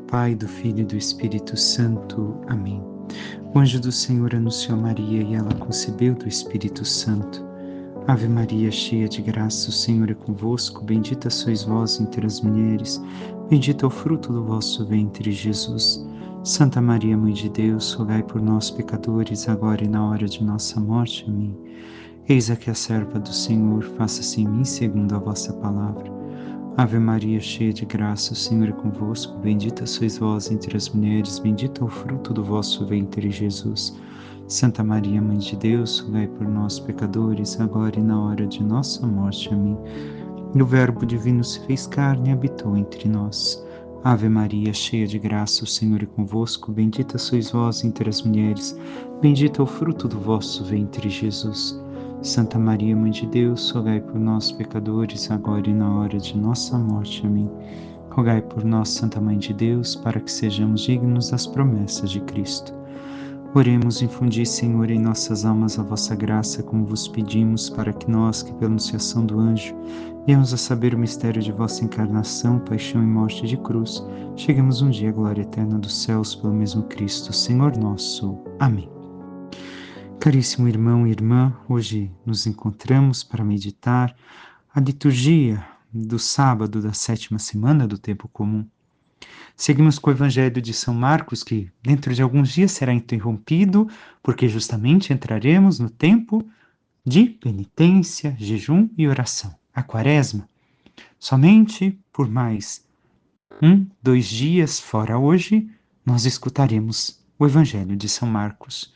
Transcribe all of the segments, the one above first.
Pai, do Filho e do Espírito Santo. Amém. O anjo do Senhor anunciou a Maria e ela concebeu do Espírito Santo. Ave Maria, cheia de graça, o Senhor é convosco. Bendita sois vós entre as mulheres. Bendito é o fruto do vosso ventre, Jesus. Santa Maria, Mãe de Deus, rogai por nós, pecadores, agora e na hora de nossa morte. Amém. Eis aqui a serva do Senhor, faça-se em mim segundo a vossa palavra. Ave Maria, cheia de graça, o Senhor é convosco. Bendita sois vós entre as mulheres, bendito é o fruto do vosso ventre, Jesus. Santa Maria, Mãe de Deus, rogai por nós, pecadores, agora e na hora de nossa morte. Amém. E o Verbo divino se fez carne e habitou entre nós. Ave Maria, cheia de graça, o Senhor é convosco. Bendita sois vós entre as mulheres, bendito é o fruto do vosso ventre, Jesus. Santa Maria, Mãe de Deus, rogai por nós, pecadores, agora e na hora de nossa morte. Amém. Rogai por nós, Santa Mãe de Deus, para que sejamos dignos das promessas de Cristo. Oremos, infundi, Senhor, em nossas almas a vossa graça, como vos pedimos, para que nós, que pela anunciação do anjo, viemos a saber o mistério de vossa encarnação, paixão e morte de cruz, cheguemos um dia à glória eterna dos céus pelo mesmo Cristo, Senhor nosso. Amém. Caríssimo irmão e irmã, hoje nos encontramos para meditar a liturgia do sábado da 7ª semana do tempo comum. Seguimos com o Evangelho de São Marcos, que dentro de alguns dias será interrompido, porque justamente entraremos no tempo de penitência, jejum e oração, a Quaresma. Somente por mais 2 dias, fora hoje, nós escutaremos o Evangelho de São Marcos.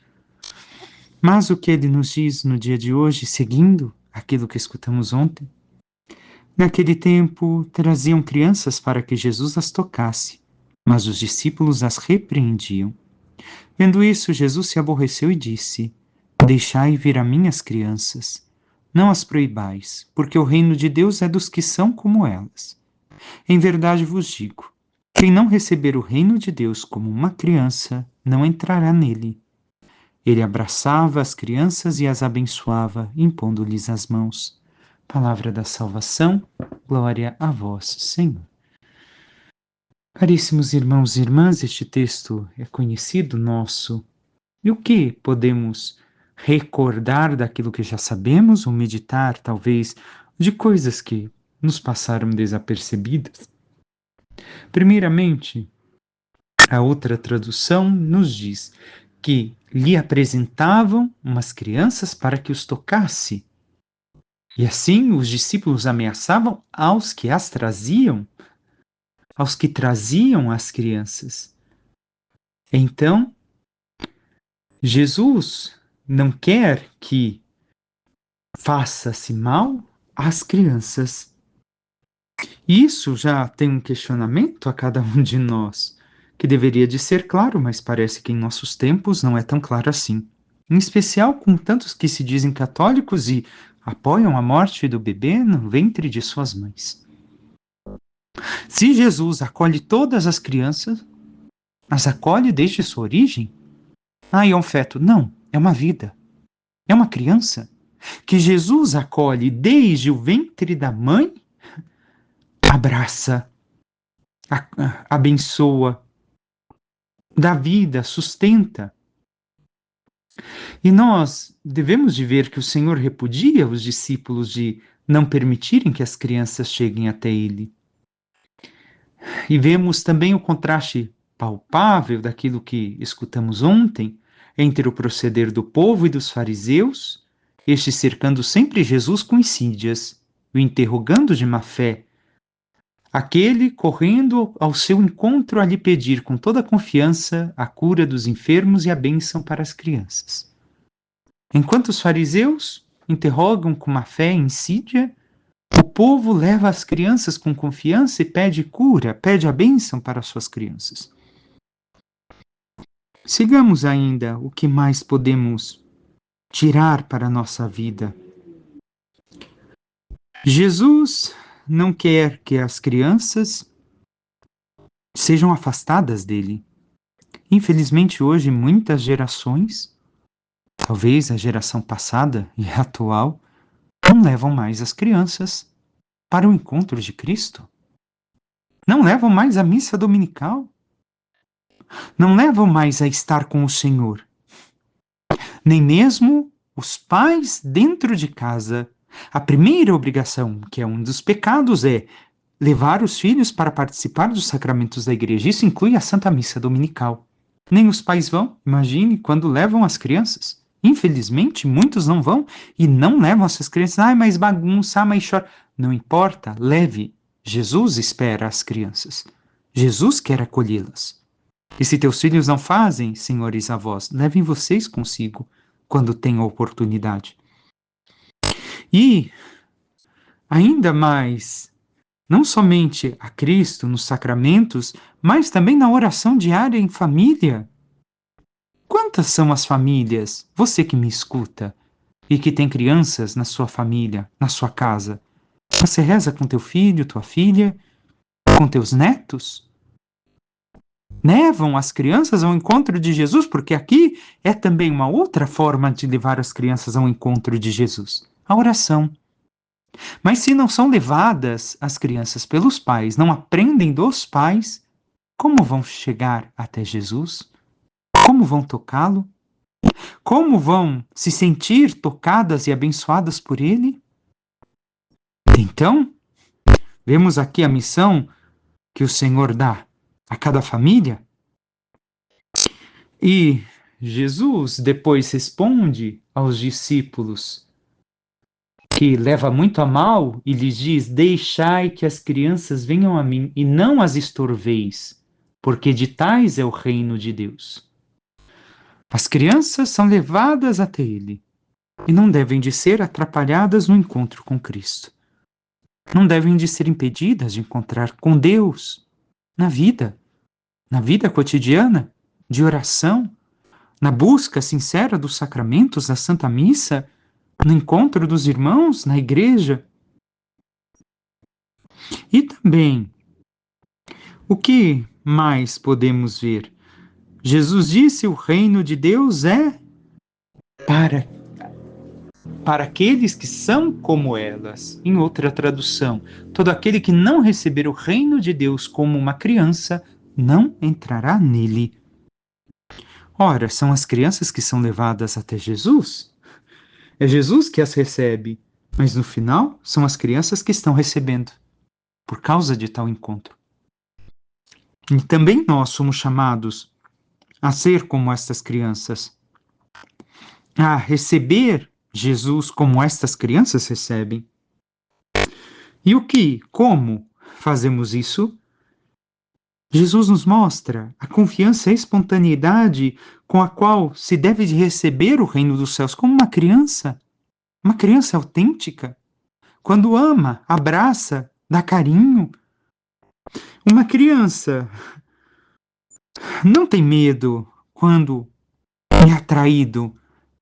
Mas o que ele nos diz no dia de hoje, seguindo aquilo que escutamos ontem? Naquele tempo, traziam crianças para que Jesus as tocasse, mas os discípulos as repreendiam. Vendo isso, Jesus se aborreceu e disse: Deixai vir a mim as crianças, não as proibais, porque o reino de Deus é dos que são como elas. Em verdade vos digo, quem não receber o reino de Deus como uma criança, não entrará nele. Ele abraçava as crianças e as abençoava, impondo-lhes as mãos. Palavra da salvação, glória a vós, Senhor. Caríssimos irmãos e irmãs, este texto é conhecido nosso. E o que podemos recordar daquilo que já sabemos, ou meditar, talvez, de coisas que nos passaram desapercebidas? Primeiramente, a outra tradução nos diz que lhe apresentavam umas crianças para que os tocasse. E assim os discípulos ameaçavam aos que as traziam, aos que traziam as crianças. Então, Jesus não quer que faça-se mal às crianças. Isso já tem um questionamento a cada um de nós, que deveria de ser claro, mas parece que em nossos tempos não é tão claro assim. Em especial com tantos que se dizem católicos e apoiam a morte do bebê no ventre de suas mães. Se Jesus acolhe todas as crianças, as acolhe desde sua origem? É um feto. Não, é uma vida. É uma criança que Jesus acolhe desde o ventre da mãe, abraça, abençoa, dá vida, sustenta. E nós devemos de ver que o Senhor repudia os discípulos de não permitirem que as crianças cheguem até Ele. E vemos também o contraste palpável daquilo que escutamos ontem entre o proceder do povo e dos fariseus, estes cercando sempre Jesus com insídias, o interrogando de má fé, aquele correndo ao seu encontro a lhe pedir com toda a confiança a cura dos enfermos e a bênção para as crianças. Enquanto os fariseus interrogam com má fé e insídia, o povo leva as crianças com confiança e pede cura, pede a bênção para suas crianças. Sigamos ainda o que mais podemos tirar para a nossa vida. Jesus não quer que as crianças sejam afastadas dele. Infelizmente, hoje, muitas gerações, talvez a geração passada e a atual, não levam mais as crianças para o encontro de Cristo. Não levam mais a missa dominical. não levam mais a estar com o Senhor. Nem mesmo os pais dentro de casa. A primeira obrigação, que é um dos pecados, é levar os filhos para participar dos sacramentos da igreja. Isso inclui a Santa Missa Dominical. Nem os pais vão, imagine, quando levam as crianças. Infelizmente, muitos não vão e não levam essas crianças. Ai, mas bagunça, mas chora. Não importa, leve. Jesus espera as crianças. Jesus quer acolhê-las. E se teus filhos não fazem, senhores avós, levem vocês consigo quando tenham a oportunidade. E, ainda mais, não somente a Cristo nos sacramentos, mas também na oração diária em família. Quantas são as famílias, você que me escuta, e que tem crianças na sua família, na sua casa? Você reza com teu filho, tua filha, com teus netos? Levam as crianças ao encontro de Jesus, porque aqui é também uma outra forma de levar as crianças ao encontro de Jesus, a oração. Mas se não são levadas as crianças pelos pais, não aprendem dos pais, como vão chegar até Jesus? Como vão tocá-lo? Como vão se sentir tocadas e abençoadas por ele? Então, vemos aqui a missão que o Senhor dá a cada família. E Jesus depois responde aos discípulos, que leva muito a mal, e lhes diz: deixai que as crianças venham a mim e não as estorveis, porque de tais é o reino de Deus. As crianças são levadas até ele e não devem de ser atrapalhadas no encontro com Cristo. Não devem de ser impedidas de encontrar com Deus na vida cotidiana, de oração, na busca sincera dos sacramentos, da Santa Missa, no encontro dos irmãos, na igreja. E também, o que mais podemos ver? Jesus disse: o reino de Deus é para aqueles que são como elas. Em outra tradução, todo aquele que não receber o reino de Deus como uma criança, não entrará nele. Ora, são as crianças que são levadas até Jesus. É Jesus que as recebe, mas no final são as crianças que estão recebendo, por causa de tal encontro. E também nós somos chamados a ser como estas crianças, a receber Jesus como estas crianças recebem. E como fazemos isso? Jesus nos mostra a confiança e a espontaneidade com a qual se deve de receber o reino dos céus como uma criança autêntica, quando ama, abraça, dá carinho. Uma criança não tem medo quando é atraído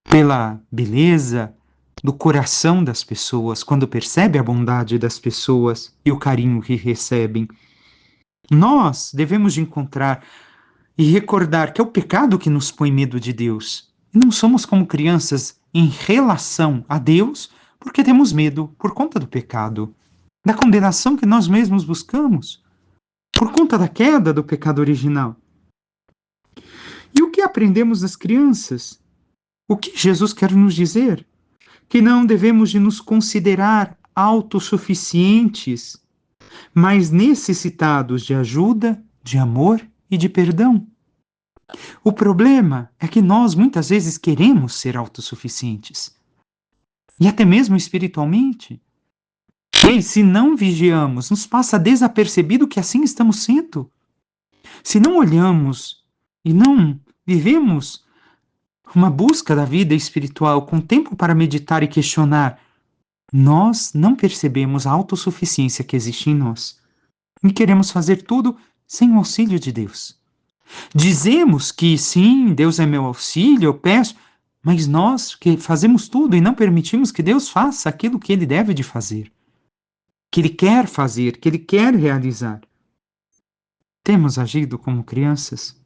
pela beleza do coração das pessoas, quando percebe a bondade das pessoas e o carinho que recebem. Nós devemos de encontrar e recordar que é o pecado que nos põe medo de Deus. E não somos como crianças em relação a Deus porque temos medo por conta do pecado, da condenação que nós mesmos buscamos, por conta da queda do pecado original. E o que aprendemos das crianças? O que Jesus quer nos dizer? Que não devemos de nos considerar autossuficientes, mas necessitados de ajuda, de amor e de perdão. O problema é que nós muitas vezes queremos ser autossuficientes, e até mesmo espiritualmente. E se não vigiamos, nos passa desapercebido que assim estamos sendo. Se não olhamos e não vivemos uma busca da vida espiritual com tempo para meditar e questionar, nós não percebemos a autossuficiência que existe em nós. E queremos fazer tudo sem o auxílio de Deus. Dizemos que sim, Deus é meu auxílio, eu peço, mas nós que fazemos tudo e não permitimos que Deus faça aquilo que Ele deve de fazer, que Ele quer fazer, que Ele quer realizar. Temos agido como crianças.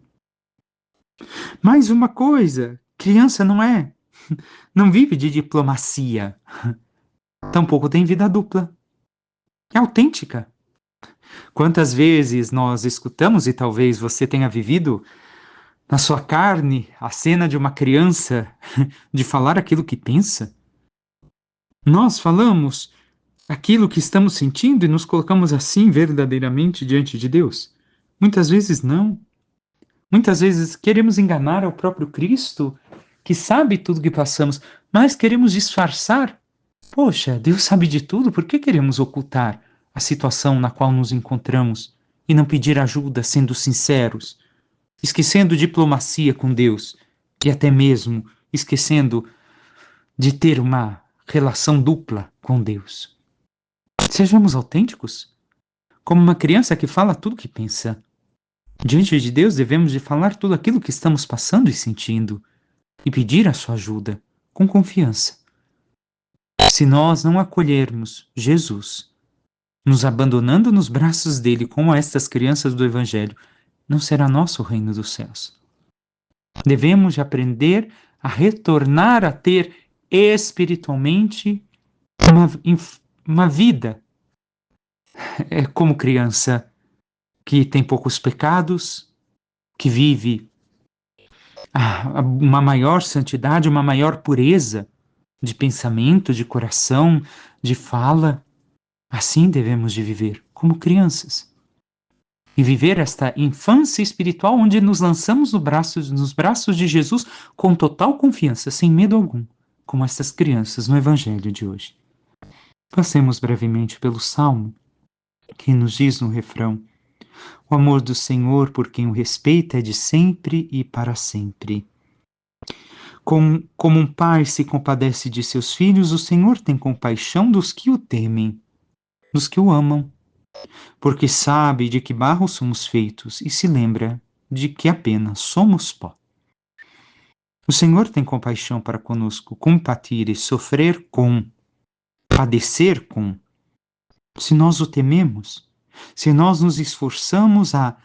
Mais uma coisa, criança não vive de diplomacia, tampouco tem vida dupla, é autêntica. Quantas vezes nós escutamos, e talvez você tenha vivido na sua carne a cena de uma criança de falar aquilo que pensa? Nós falamos aquilo que estamos sentindo e nos colocamos assim verdadeiramente diante de Deus? Muitas vezes não. Muitas vezes queremos enganar ao próprio Cristo, que sabe tudo que passamos, mas queremos disfarçar. Poxa, Deus sabe de tudo, por que queremos ocultar a situação na qual nos encontramos e não pedir ajuda sendo sinceros, esquecendo diplomacia com Deus e até mesmo esquecendo de ter uma relação dupla com Deus? Sejamos autênticos, como uma criança que fala tudo o que pensa. Diante de Deus devemos de falar tudo aquilo que estamos passando e sentindo e pedir a sua ajuda com confiança. Se nós não acolhermos Jesus, nos abandonando nos braços dele como estas crianças do Evangelho, não será nosso o reino dos céus. Devemos de aprender a retornar a ter espiritualmente uma vida como criança que tem poucos pecados, que vive uma maior santidade, uma maior pureza de pensamento, de coração, de fala. Assim devemos de viver, como crianças. E viver esta infância espiritual onde nos lançamos nos braços de Jesus com total confiança, sem medo algum, como estas crianças no Evangelho de hoje. Passemos brevemente pelo Salmo, que nos diz no refrão: o amor do Senhor por quem o respeita é de sempre e para sempre. Como um pai se compadece de seus filhos, o Senhor tem compaixão dos que o temem, dos que o amam, porque sabe de que barro somos feitos e se lembra de que apenas somos pó. O Senhor tem compaixão para conosco, compatir e sofrer com, padecer com. Se nós o tememos, se nós nos esforçamos a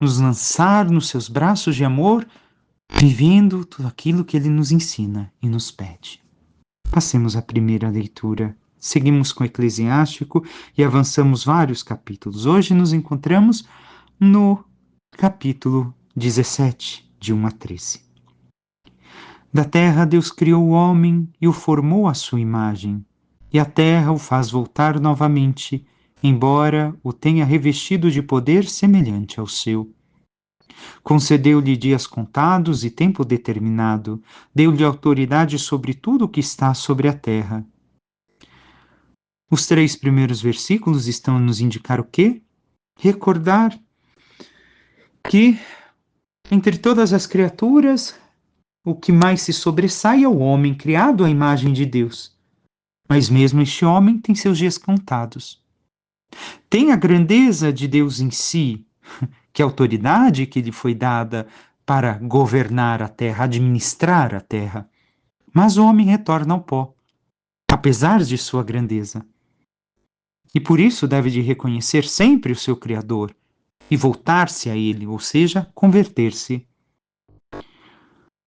nos lançar nos seus braços de amor, vivendo tudo aquilo que ele nos ensina e nos pede. Passemos à primeira leitura. Seguimos com Eclesiástico e avançamos vários capítulos. Hoje nos encontramos no capítulo 17, de 1 a 13. Da terra Deus criou o homem e o formou à sua imagem, e a terra o faz voltar novamente, embora o tenha revestido de poder semelhante ao seu. Concedeu-lhe dias contados e tempo determinado, deu-lhe autoridade sobre tudo o que está sobre a terra. Os 3 primeiros versículos estão a nos indicar o quê? Recordar que, entre todas as criaturas, o que mais se sobressai é o homem criado à imagem de Deus. Mas mesmo este homem tem seus dias contados. Tem a grandeza de Deus em si, que a autoridade que lhe foi dada para governar a terra, administrar a terra. Mas o homem retorna ao pó, apesar de sua grandeza. E por isso deve de reconhecer sempre o seu Criador e voltar-se a ele, ou seja, converter-se.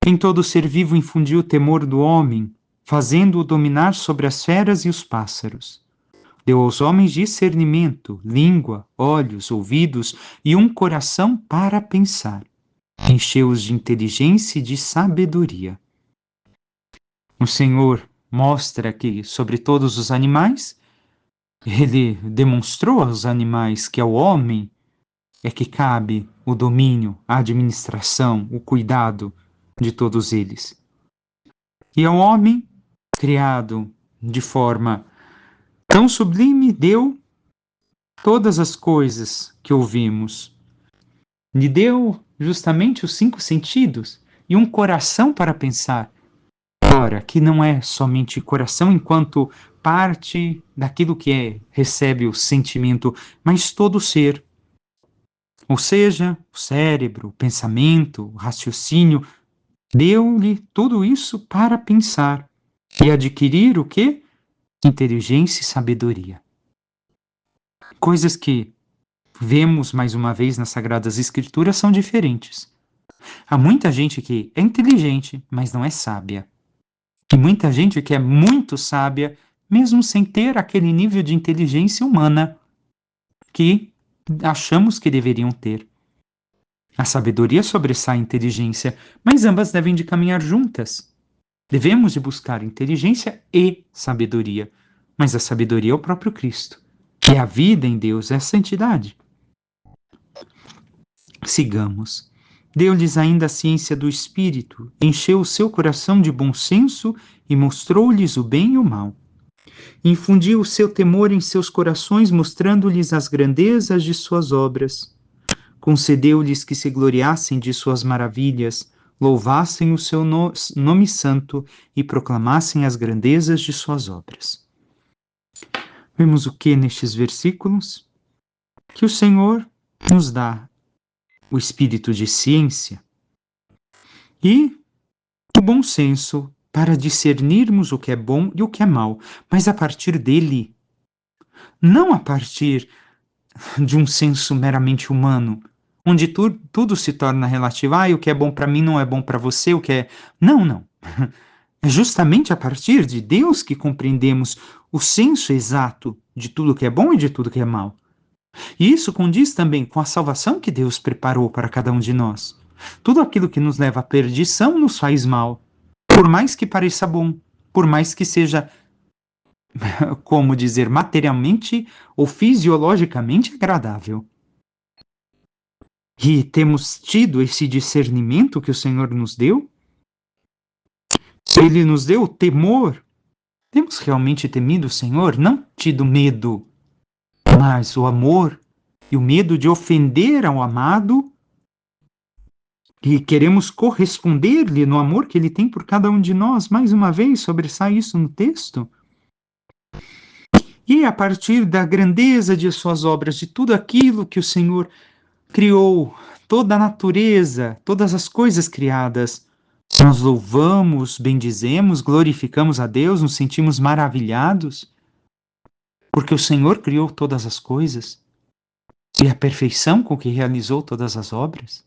Em todo ser vivo infundiu o temor do homem, fazendo-o dominar sobre as feras e os pássaros. Deu aos homens discernimento, língua, olhos, ouvidos e um coração para pensar. Encheu-os de inteligência e de sabedoria. O Senhor mostra que, sobre todos os animais, ele demonstrou aos animais que ao homem é que cabe o domínio, a administração, o cuidado de todos eles. E ao homem, criado de forma tão sublime, deu todas as coisas que ouvimos. Lhe deu justamente os 5 sentidos e um coração para pensar. Ora, que não é somente coração enquanto parte daquilo que recebe o sentimento, mas todo o ser. Ou seja, o cérebro, o pensamento, o raciocínio, deu-lhe tudo isso para pensar e adquirir o quê? Inteligência e sabedoria. Coisas que vemos mais uma vez nas Sagradas Escrituras são diferentes. Há muita gente que é inteligente, mas não é sábia. E muita gente que é muito sábia, mesmo sem ter aquele nível de inteligência humana que achamos que deveriam ter. A sabedoria sobressai a inteligência, mas ambas devem de caminhar juntas. Devemos de buscar inteligência e sabedoria, mas a sabedoria é o próprio Cristo. E a vida em Deus é a santidade. Sigamos. Deu-lhes ainda a ciência do Espírito, encheu o seu coração de bom senso e mostrou-lhes o bem e o mal. Infundiu o seu temor em seus corações, mostrando-lhes as grandezas de suas obras. Concedeu-lhes que se gloriassem de suas maravilhas, louvassem o seu nome santo e proclamassem as grandezas de suas obras. Vemos o que nestes versículos? Que o Senhor nos dá o espírito de ciência e o bom senso para discernirmos o que é bom e o que é mal, mas a partir dele, não a partir de um senso meramente humano, onde tudo se torna relativo. O que é bom para mim não é bom para você, o que é... Não. É justamente a partir de Deus que compreendemos o senso exato de tudo que é bom e de tudo que é mal. E isso condiz também com a salvação que Deus preparou para cada um de nós. Tudo aquilo que nos leva à perdição nos faz mal, por mais que pareça bom, por mais que seja, como dizer, materialmente ou fisiologicamente agradável. E temos tido esse discernimento que o Senhor nos deu? Ele nos deu o temor. Temos realmente temido o Senhor? Não tido medo, mas o amor e o medo de ofender ao amado, e queremos corresponder-lhe no amor que ele tem por cada um de nós. Mais uma vez, sobressai isso no texto. E a partir da grandeza de suas obras, de tudo aquilo que o Senhor criou, toda a natureza, todas as coisas criadas, nós louvamos, bendizemos, glorificamos a Deus, nos sentimos maravilhados, porque o Senhor criou todas as coisas e a perfeição com que realizou todas as obras.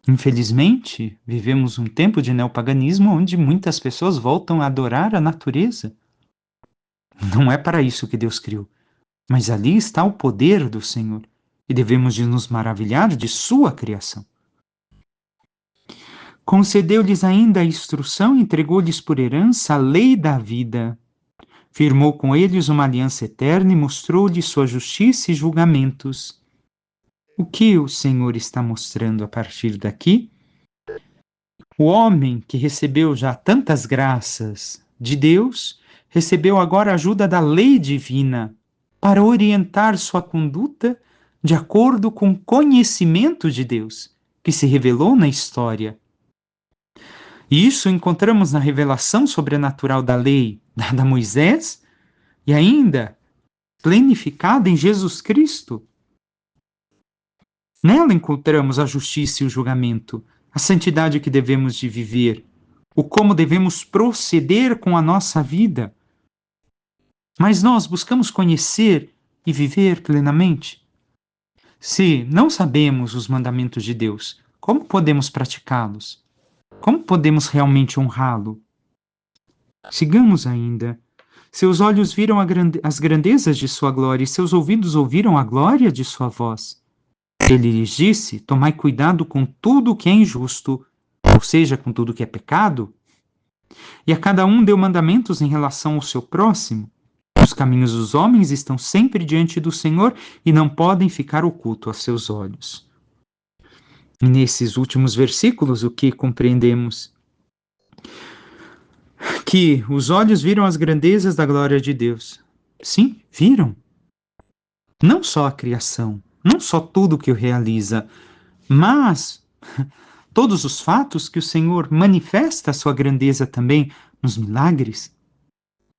Infelizmente, vivemos um tempo de neopaganismo onde muitas pessoas voltam a adorar a natureza. Não é para isso que Deus criou, mas ali está o poder do Senhor e devemos de nos maravilhar de sua criação. Concedeu-lhes ainda a instrução, entregou-lhes por herança a lei da vida. Firmou com eles uma aliança eterna e mostrou-lhes sua justiça e julgamentos. O que o Senhor está mostrando a partir daqui? O homem que recebeu já tantas graças de Deus, recebeu agora a ajuda da lei divina para orientar sua conduta de acordo com o conhecimento de Deus, que se revelou na história. E isso encontramos na revelação sobrenatural da lei dada a Moisés e ainda plenificada em Jesus Cristo. Nela encontramos a justiça e o julgamento, a santidade que devemos de viver, o como devemos proceder com a nossa vida. Mas nós buscamos conhecer e viver plenamente? Se não sabemos os mandamentos de Deus, como podemos praticá-los? Como podemos realmente honrá-lo? Sigamos ainda. Seus olhos viram as grandezas de sua glória e seus ouvidos ouviram a glória de sua voz. Ele lhes disse: tomai cuidado com tudo o que é injusto, ou seja, com tudo o que é pecado. E a cada um deu mandamentos em relação ao seu próximo. Os caminhos dos homens estão sempre diante do Senhor e não podem ficar ocultos aos seus olhos. E nesses últimos versículos, o que compreendemos? Que os olhos viram as grandezas da glória de Deus. Sim, viram. Não só a criação, não só tudo que o realiza, mas todos os fatos que o Senhor manifesta a sua grandeza também nos milagres.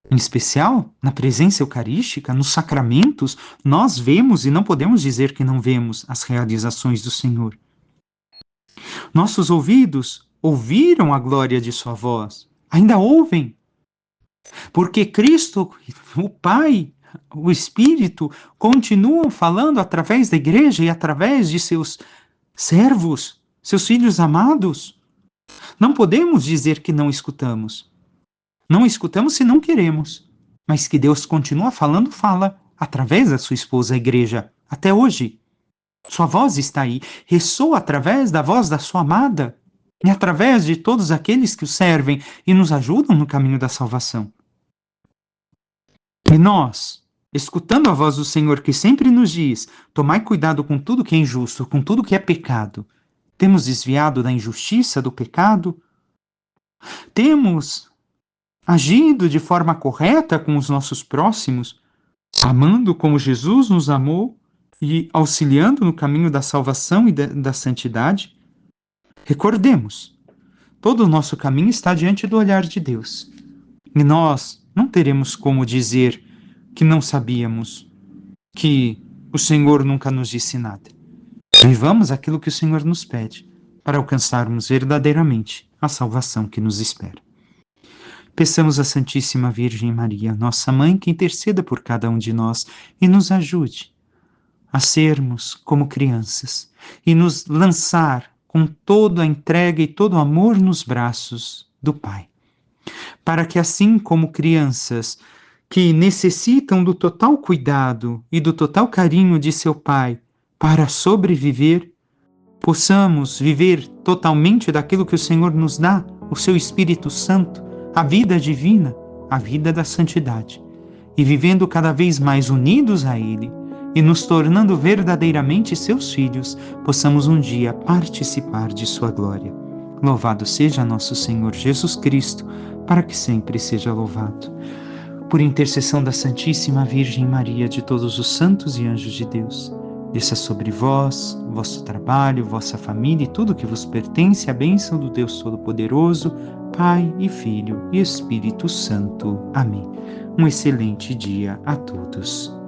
Em especial, na presença eucarística, nos sacramentos, nós vemos e não podemos dizer que não vemos as realizações do Senhor. Nossos ouvidos ouviram a glória de sua voz, ainda ouvem, porque Cristo, o Pai, o Espírito, continuam falando através da igreja e através de seus servos, seus filhos amados. Não podemos dizer que não escutamos. Não escutamos se não queremos, mas que Deus continua falando, fala, através da sua esposa, a igreja, até hoje. Sua voz está aí, ressoa através da voz da sua amada e através de todos aqueles que o servem e nos ajudam no caminho da salvação. E nós, escutando a voz do Senhor que sempre nos diz: tomai cuidado com tudo que é injusto, com tudo que é pecado, temos desviado da injustiça, do pecado? Temos agido de forma correta com os nossos próximos, amando como Jesus nos amou e auxiliando no caminho da salvação e da santidade? Recordemos, todo o nosso caminho está diante do olhar de Deus. E nós não teremos como dizer que não sabíamos, que o Senhor nunca nos disse nada. Vivamos aquilo que o Senhor nos pede para alcançarmos verdadeiramente a salvação que nos espera. Peçamos à Santíssima Virgem Maria, nossa Mãe, que interceda por cada um de nós e nos ajude a sermos como crianças e nos lançar com toda a entrega e todo o amor nos braços do Pai. Para que assim como crianças que necessitam do total cuidado e do total carinho de seu Pai para sobreviver, possamos viver totalmente daquilo que o Senhor nos dá, o seu Espírito Santo, a vida divina, a vida da santidade, e vivendo cada vez mais unidos a Ele e nos tornando verdadeiramente seus filhos, possamos um dia participar de sua glória. Louvado seja nosso Senhor Jesus Cristo, para que sempre seja louvado. Por intercessão da Santíssima Virgem Maria, de todos os santos e anjos de Deus, desça sobre vós, vosso trabalho, vossa família e tudo que vos pertence, a bênção do Deus Todo-Poderoso, Pai e Filho e Espírito Santo. Amém. Um excelente dia a todos.